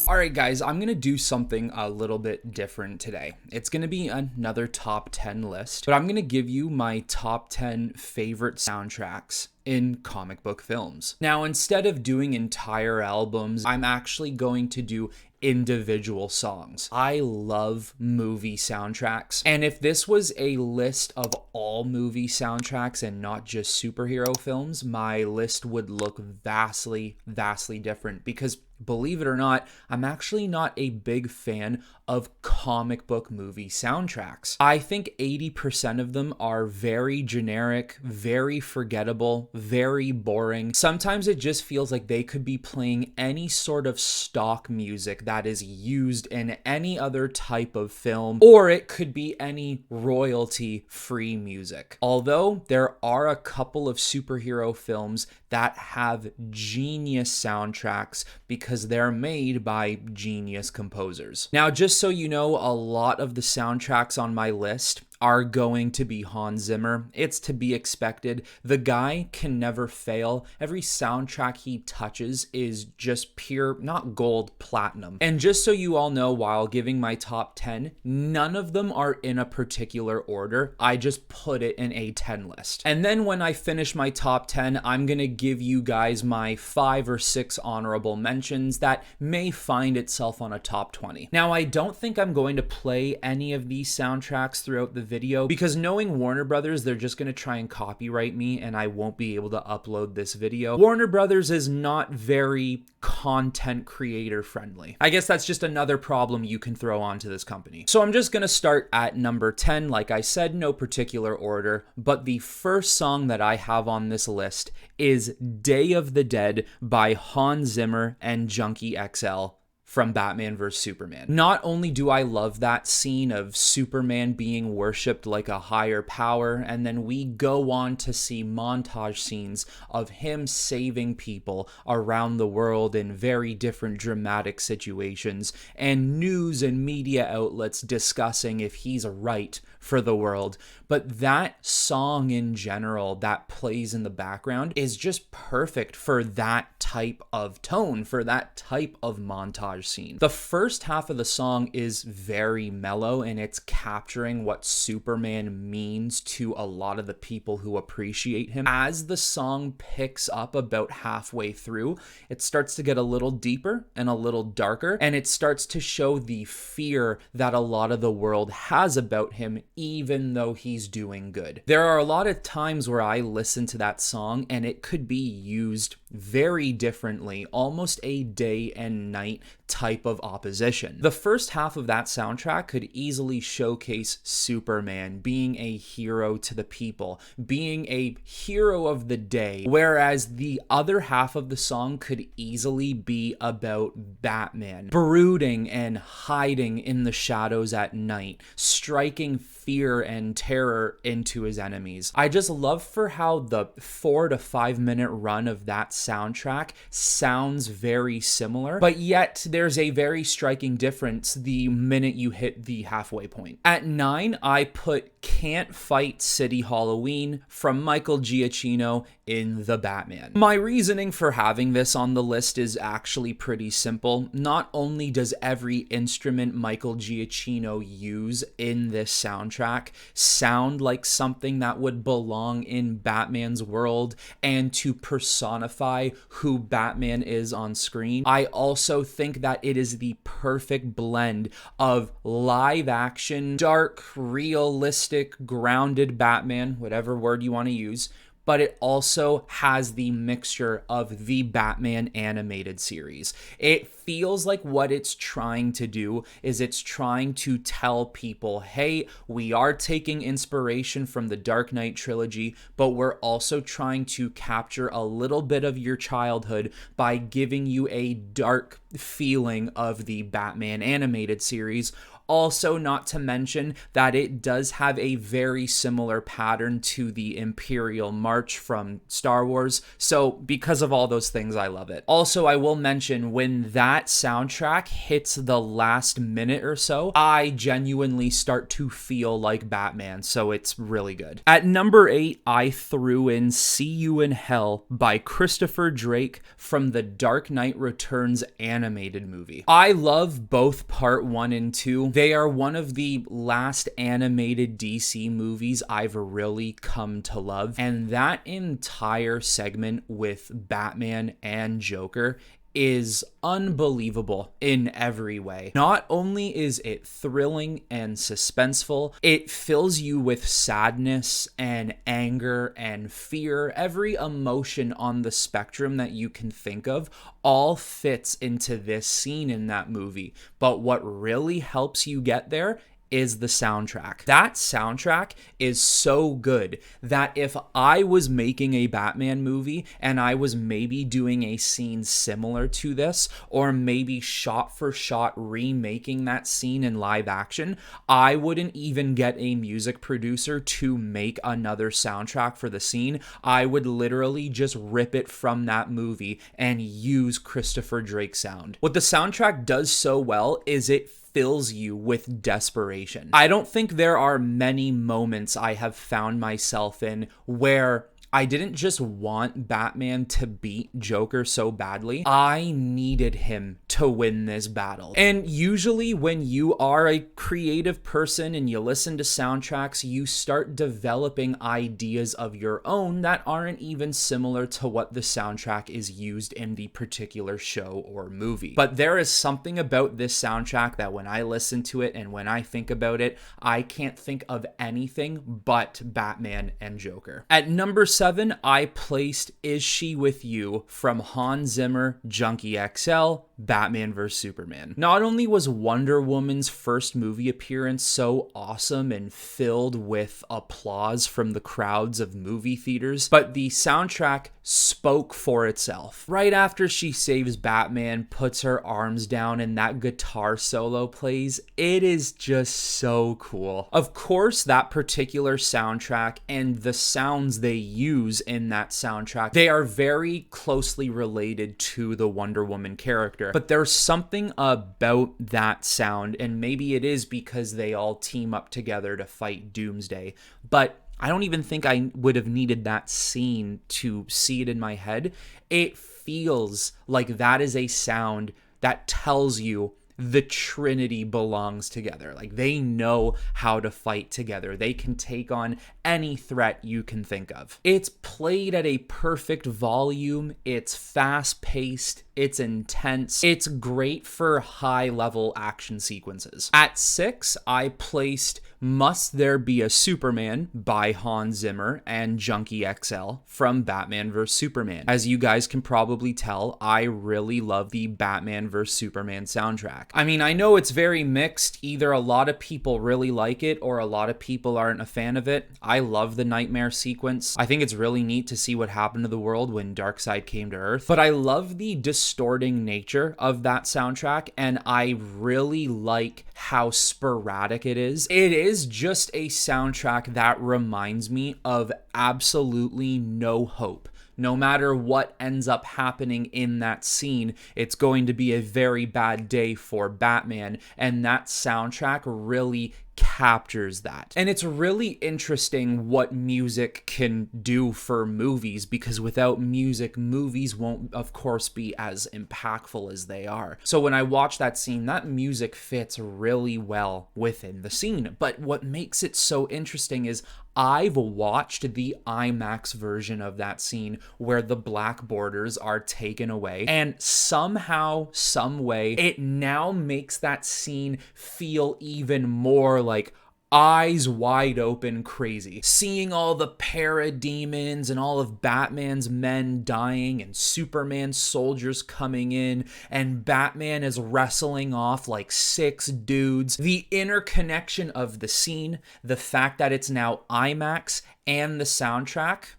Alright guys, I'm going to do something a little bit different today. It's going to be another top 10 list, but I'm going to give you my top 10 favorite soundtracks in comic book films. Now, instead of doing entire albums, I'm actually going to do individual songs. I love movie soundtracks, and if this was a list of all movie soundtracks and not just superhero films, my list would look vastly different because, believe it or not, I'm actually not a big fan of comic book movie soundtracks. I think 80% of them are very generic, very forgettable, very boring. Sometimes it just feels like they could be playing any sort of stock music that is used in any other type of film, or it could be any royalty-free music. Although there are a couple of superhero films that have genius soundtracks because they're made by genius composers. Now, just so you know, a lot of the soundtracks on my list are going to be Hans Zimmer. It's to be expected. The guy can never fail. Every soundtrack he touches is just pure, not gold, platinum. And just so you all know, while giving my top 10, none of them are in a particular order. I just put it in a 10 list. And then when I finish my top 10, I'm gonna give you guys my 5 or 6 honorable mentions that may find itself on a top 20. Now, I don't think I'm going to play any of these soundtracks throughout the video because, knowing Warner Brothers, they're just going to try and copyright me and I won't be able to upload this video. Warner Brothers is not very content creator friendly. I guess that's just another problem you can throw onto this company. So I'm just going to start at number 10. Like I said, no particular order, but the first song that I have on this list is Day of the Dead by Hans Zimmer and Junkie XL from Batman vs. Superman. Not only do I love that scene of Superman being worshipped like a higher power, and then we go on to see montage scenes of him saving people around the world in very different dramatic situations, and news and media outlets discussing if he's right for the world. But that song in general that plays in the background is just perfect for that type of tone, for that type of montage scene. The first half of the song is very mellow and it's capturing what Superman means to a lot of the people who appreciate him. As the song picks up about halfway through, it starts to get a little deeper and a little darker, and it starts to show the fear that a lot of the world has about him, even though he's doing good. There are a lot of times where I listen to that song and it could be used very differently, almost a day and night type of opposition. The first half of that soundtrack could easily showcase Superman being a hero to the people, being a hero of the day, whereas the other half of the song could easily be about Batman brooding and hiding in the shadows at night, striking fear and terror into his enemies. I just love for how the 4 to 5 minute run of that soundtrack sounds very similar, but yet there's a very striking difference the minute you hit the halfway point. At 9, I put Can't Fight City Halloween from Michael Giacchino in The Batman. My reasoning for having this on the list is actually pretty simple. Not only does every instrument Michael Giacchino use in this soundtrack sound like something that would belong in Batman's world and to personify who Batman is on screen, I also think that it is the perfect blend of live action, dark, realistic, grounded Batman, whatever word you want to use, but it also has the mixture of the Batman animated series. It feels like what it's trying to do is it's trying to tell people, hey, we are taking inspiration from the Dark Knight trilogy, but we're also trying to capture a little bit of your childhood by giving you a dark feeling of the Batman animated series, Also, not to mention that it does have a very similar pattern to the Imperial March from Star Wars. So because of all those things, I love it. Also, I will mention when that soundtrack hits the last minute or so, I genuinely start to feel like Batman. So it's really good. At number 8, I threw in See You in Hell by Christopher Drake from the Dark Knight Returns animated movie. I love both part 1 and 2. They are one of the last animated DC movies I've really come to love. And that entire segment with Batman and Joker is unbelievable in every way. Not only is it thrilling and suspenseful, it fills you with sadness and anger and fear. Every emotion on the spectrum that you can think of all fits into this scene in that movie. But what really helps you get there is the soundtrack. That soundtrack is so good that if I was making a Batman movie and I was maybe doing a scene similar to this, or maybe shot for shot remaking that scene in live action, I wouldn't even get a music producer to make another soundtrack for the scene. I would literally just rip it from that movie and use Christopher Drake sound. What the soundtrack does so well is it fills you with desperation. I don't think there are many moments I have found myself in where I didn't just want Batman to beat Joker so badly. I needed him to win this battle. And usually when you are a creative person and you listen to soundtracks, you start developing ideas of your own that aren't even similar to what the soundtrack is used in the particular show or movie. But there is something about this soundtrack that when I listen to it and when I think about it, I can't think of anything but Batman and Joker. At number 7, I placed Is She With You from Hans Zimmer, Junkie XL, Batman vs. Superman. Not only was Wonder Woman's first movie appearance so awesome and filled with applause from the crowds of movie theaters, but the soundtrack spoke for itself. Right after she saves Batman, puts her arms down, and that guitar solo plays, it is just so cool. Of course, that particular soundtrack and the sounds they use in that soundtrack, they are very closely related to the Wonder Woman character. But there's something about that sound, and maybe it is because they all team up together to fight Doomsday, but I don't even think I would have needed that scene to see it in my head. It feels like that is a sound that tells you the Trinity belongs together. Like, they know how to fight together. They can take on any threat you can think of. It's played at a perfect volume. It's fast-paced. It's intense. It's great for high-level action sequences. At 6, I placed Must There Be a Superman by Hans Zimmer and Junkie XL from Batman vs. Superman. As you guys can probably tell, I really love the Batman vs. Superman soundtrack. I mean, I know it's very mixed. Either a lot of people really like it or a lot of people aren't a fan of it. I love the nightmare sequence. I think it's really neat to see what happened to the world when Darkseid came to Earth. But I love the distorting nature of that soundtrack, and I really like how sporadic it is. It is just a soundtrack that reminds me of absolutely no hope. No matter what ends up happening in that scene, it's going to be a very bad day for Batman, and that soundtrack really captures that. And it's really interesting what music can do for movies, because without music, movies won't, of course, be as impactful as they are. So when I watch that scene, that music fits really well within the scene. But what makes it so interesting is I've watched the IMAX version of that scene where the black borders are taken away, and somehow, some way, it now makes that scene feel even more like eyes wide open crazy. Seeing all the parademons and all of Batman's men dying and Superman's soldiers coming in, and Batman is wrestling off like 6 dudes. The interconnection of the scene, the fact that it's now IMAX, and the soundtrack,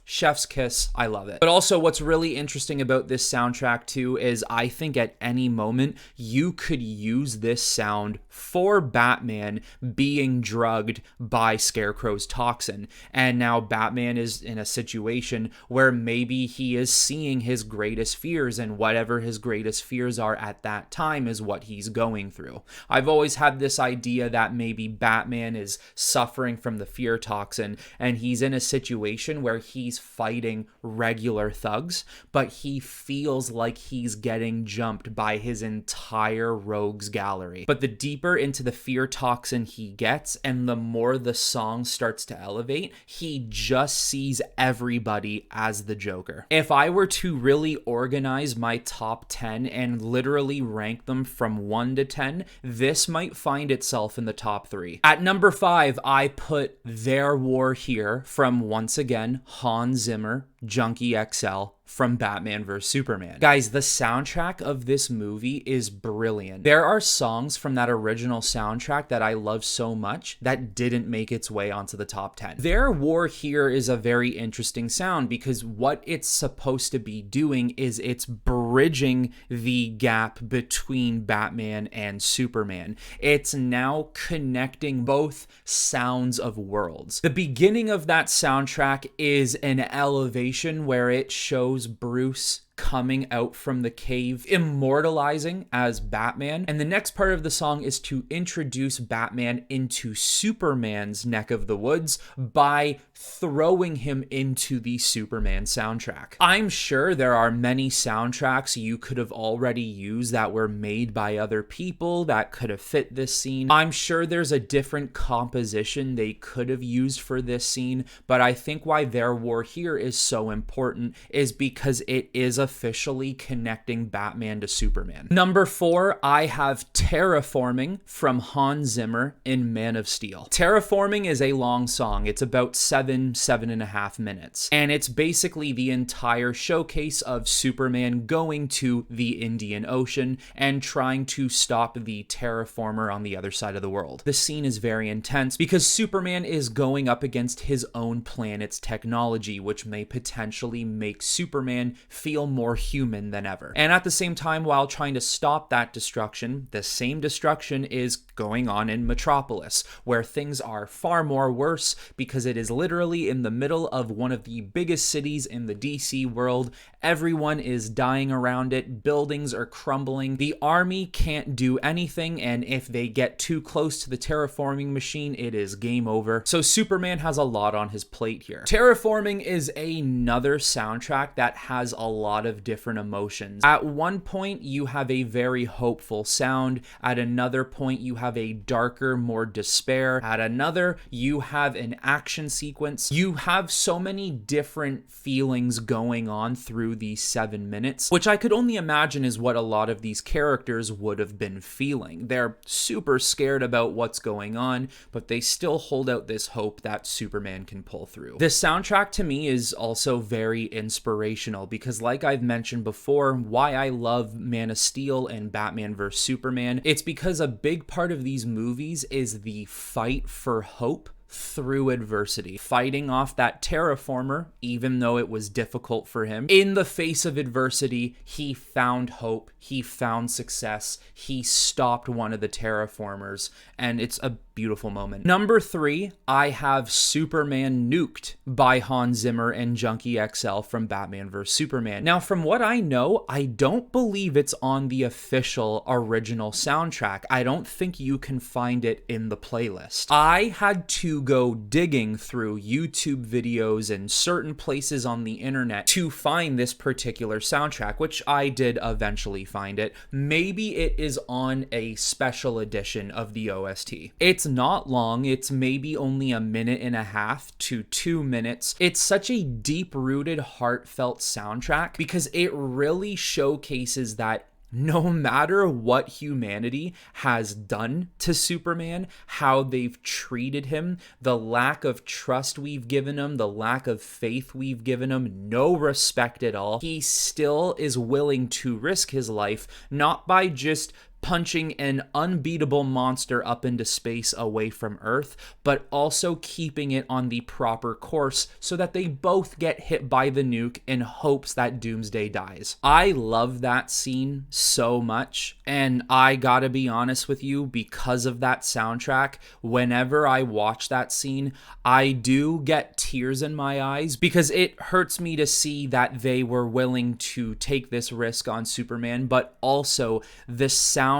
Chef's kiss, I love it. But also what's really interesting about this soundtrack too is I think at any moment you could use this sound for Batman being drugged by Scarecrow's toxin. And now Batman is in a situation where maybe he is seeing his greatest fears, and whatever his greatest fears are at that time is what he's going through. I've always had this idea that maybe Batman is suffering from the fear toxin and he's in a situation where he's fighting regular thugs, but he feels like he's getting jumped by his entire rogues gallery. But the deeper into the fear toxin he gets and the more the song starts to elevate, he just sees everybody as the Joker. If I were to really organize my top 10 and literally rank them from 1 to 10, this might find itself in the top 3. At number 5, I put Their War Here from, once again, Hans Zimmer, Junkie XL, from Batman vs. Superman. Guys, the soundtrack of this movie is brilliant. There are songs from that original soundtrack that I love so much that didn't make its way onto the top 10. Their War Here is a very interesting sound because what it's supposed to be doing is it's bridging the gap between Batman and Superman. It's now connecting both sounds of worlds. The beginning of that soundtrack is an elevation where it shows Bruce coming out from the cave, immortalizing as Batman. And the next part of the song is to introduce Batman into Superman's neck of the woods by throwing him into the Superman soundtrack. I'm sure there are many soundtracks you could have already used that were made by other people that could have fit this scene. I'm sure there's a different composition they could have used for this scene, but I think why Their War Here is so important is because it is officially connecting Batman to Superman. Number 4, I have Terraforming from Hans Zimmer in Man of Steel. Terraforming is a long song. It's about 7.5 minutes. And it's basically the entire showcase of Superman going to the Indian Ocean and trying to stop the terraformer on the other side of the world. The scene is very intense because Superman is going up against his own planet's technology, which may potentially make Superman feel more human than ever. And at the same time, while trying to stop that destruction, the same destruction is going on in Metropolis, where things are far more worse because it is literally in the middle of one of the biggest cities in the DC world. Everyone is dying around it. Buildings are crumbling. The army can't do anything, and if they get too close to the terraforming machine, it is game over. So Superman has a lot on his plate here. Terraforming is another soundtrack that has a lot of different emotions. At one point, you have a very hopeful sound. At another point, you have a darker, more despair. At another, you have an action sequence. You have so many different feelings going on through these 7 minutes, which I could only imagine is what a lot of these characters would have been feeling. They're super scared about what's going on, but they still hold out this hope that Superman can pull through. The soundtrack to me is also very inspirational because, like I've mentioned before, why I love Man of Steel and Batman vs. Superman, it's because a big part of these movies is the fight for hope through adversity, fighting off that terraformer, even though it was difficult for him. In the face of adversity, he found hope, he found success, he stopped one of the terraformers, and it's a beautiful moment. Number 3, I have Superman Nuked by Hans Zimmer and Junkie XL from Batman vs. Superman. Now, from what I know, I don't believe it's on the official original soundtrack. I don't think you can find it in the playlist. I had to go digging through YouTube videos and certain places on the internet to find this particular soundtrack, which I did eventually find it. Maybe it is on a special edition of the OST. It's not long. It's maybe only 1.5 to 2 minutes. It's such a deep-rooted, heartfelt soundtrack because it really showcases that no matter what humanity has done to Superman, how they've treated him, the lack of trust we've given him, the lack of faith we've given him, no respect at all, he still is willing to risk his life, not by just punching an unbeatable monster up into space away from Earth, but also keeping it on the proper course so that they both get hit by the nuke in hopes that Doomsday dies. I love that scene so much, and I gotta be honest with you, because of that soundtrack, whenever I watch that scene, I do get tears in my eyes because it hurts me to see that they were willing to take this risk on Superman, but also the soundtrack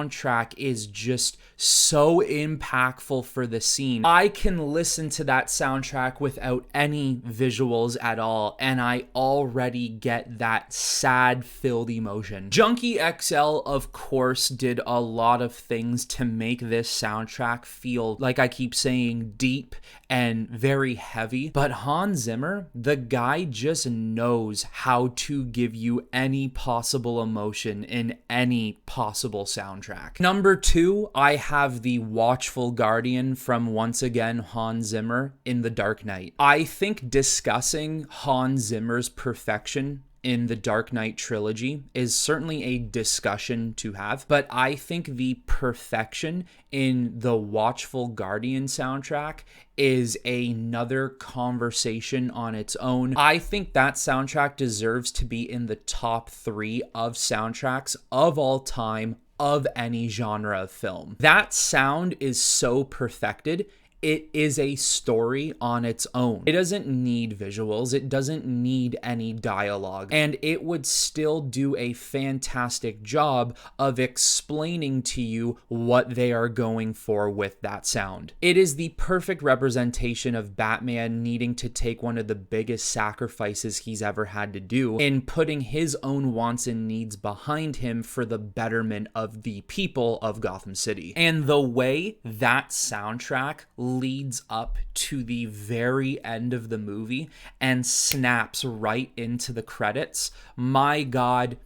is just so impactful for the scene. I can listen to that soundtrack without any visuals at all, and I already get that sad-filled emotion. Junkie XL, of course, did a lot of things to make this soundtrack feel, like I keep saying, deep and very heavy, but Hans Zimmer, the guy just knows how to give you any possible emotion in any possible soundtrack. Number 2, I have the Watchful Guardian from, once again, Hans Zimmer in The Dark Knight. I think discussing Hans Zimmer's perfection in the Dark Knight trilogy is certainly a discussion to have, but I think the perfection in the Watchful Guardian soundtrack is another conversation on its own. I think that soundtrack deserves to be in the top 3 of soundtracks of all time of any genre of film. That sound is so perfected. It is a story on its own. It doesn't need visuals. It doesn't need any dialogue. And it would still do a fantastic job of explaining to you what they are going for with that sound. It is the perfect representation of Batman needing to take one of the biggest sacrifices he's ever had to do in putting his own wants and needs behind him for the betterment of the people of Gotham City. And the way that soundtrack leads up to the very end of the movie and snaps right into the credits, my God,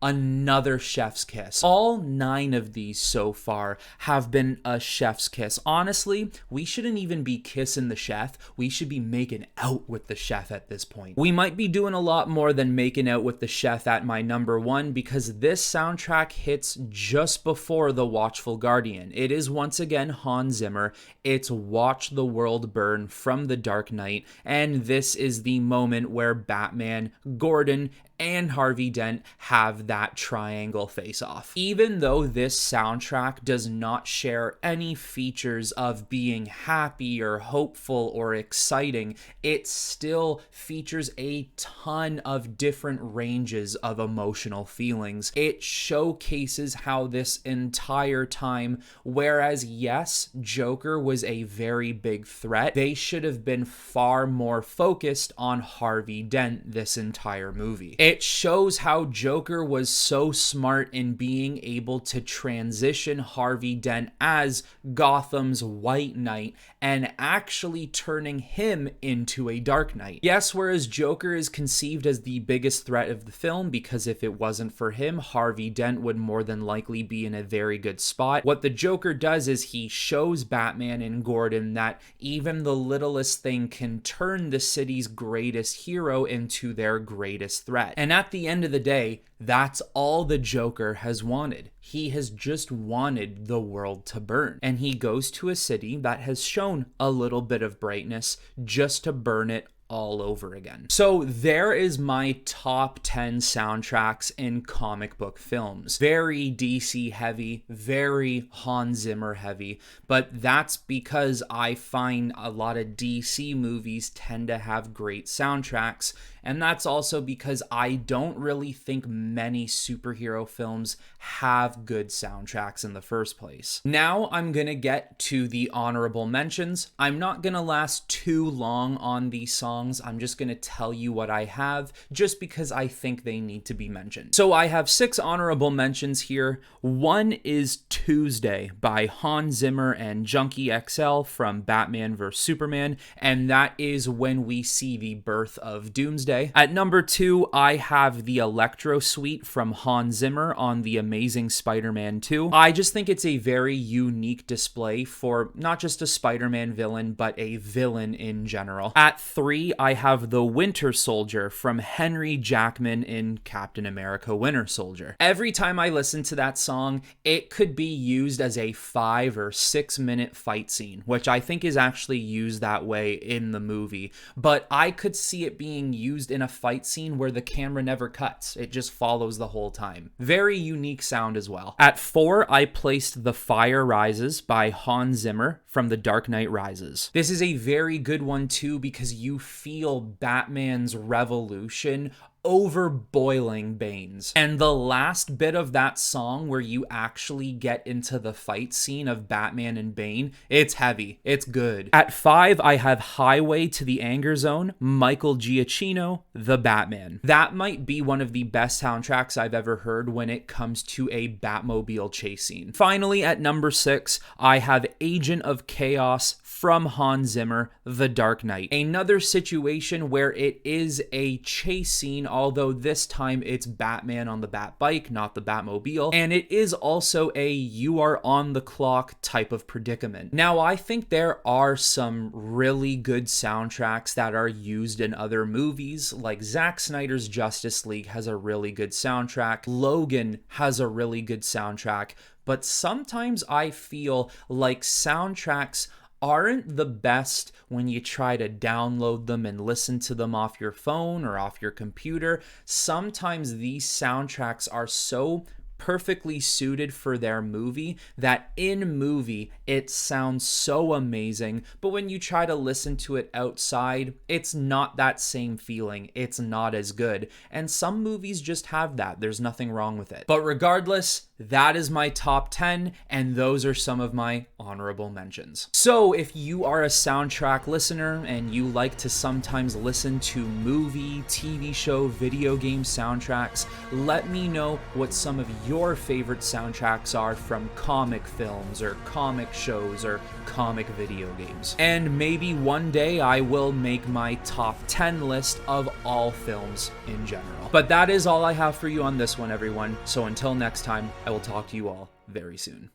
another chef's kiss. All 9 of these so far have been a chef's kiss. Honestly, we shouldn't even be kissing the chef. We should be making out with the chef at this point. We might be doing a lot more than making out with the chef at my number 1 because this soundtrack hits just before the Watchful Guardian. It is once again Hans Zimmer. It's Watch the World Burn from The Dark Knight, and this is the moment where Batman, Gordon, and Harvey Dent have that triangle face-off. Even though this soundtrack does not share any features of being happy or hopeful or exciting, it still features a ton of different ranges of emotional feelings. It showcases how this entire time, whereas yes, Joker was a very big threat, they should have been far more focused on Harvey Dent this entire movie. It shows how Joker was so smart in being able to transition Harvey Dent as Gotham's White Knight and actually turning him into a Dark Knight. Yes, whereas Joker is conceived as the biggest threat of the film because if it wasn't for him, Harvey Dent would more than likely be in a very good spot. What the Joker does is he shows Batman and Gordon that even the littlest thing can turn the city's greatest hero into their greatest threat. And at the end of the day, that's all the Joker has wanted. He has just wanted the world to burn. And he goes to a city that has shown a little bit of brightness just to burn it all over again. So there is my top 10 soundtracks in comic book films. Very DC heavy, very Hans Zimmer heavy, but that's because I find a lot of DC movies tend to have great soundtracks, and that's also because I don't really think many superhero films have good soundtracks in the first place. Now I'm gonna get to the honorable mentions. I'm not gonna last too long on these songs. I'm just going to tell you what I have just because I think they need to be mentioned. So I have 6 honorable mentions here. One is Tuesday by Hans Zimmer and Junkie XL from Batman vs. Superman, and that is when we see the birth of Doomsday. today. At number 2, I have the Electro Suite from Hans Zimmer on The Amazing Spider-Man 2. I just think it's a very unique display for not just a Spider-Man villain, but a villain in general. At 3, I have the Winter Soldier from Henry Jackman in Captain America Winter Soldier. Every time I listen to that song, it could be used as a 5 or 6 minute fight scene, which I think is actually used that way in the movie. But I could see it being used in a fight scene where the camera never cuts. It just follows the whole time. Very unique sound as well. At 4, I placed The Fire Rises by Hans Zimmer from The Dark Knight Rises. This is a very good one too because you feel Batman's revolution over boiling Bane's. And the last bit of that song where you actually get into the fight scene of Batman and Bane, it's heavy. It's good. At 5, I have Highway to the Anger Zone, Michael Giacchino, The Batman. That might be one of the best soundtracks I've ever heard when it comes to a Batmobile chase scene. Finally, at number 6, I have Agent of Chaos from Hans Zimmer, The Dark Knight. Another situation where it is a chase scene, although this time it's Batman on the Bat bike, not the Batmobile, and it is also a you are on the clock type of predicament. Now, I think there are some really good soundtracks that are used in other movies, like Zack Snyder's Justice League has a really good soundtrack, Logan has a really good soundtrack, but sometimes I feel like soundtracks aren't the best when you try to download them and listen to them off your phone or off your computer. Sometimes these soundtracks are so perfectly suited for their movie that in movie it sounds so amazing, but when you try to listen to it outside, it's not that same feeling. It's not as good. And some movies just have that. There's nothing wrong with it. But regardless, that is my top 10, and those are some of my honorable mentions. So if you are a soundtrack listener and you like to sometimes listen to movie, TV show, video game soundtracks, let me know what some of your favorite soundtracks are from comic films or comic shows or comic video games. And maybe one day I will make my top 10 list of all films in general. But that is all I have for you on this one, everyone. So until next time, I will talk to you all very soon.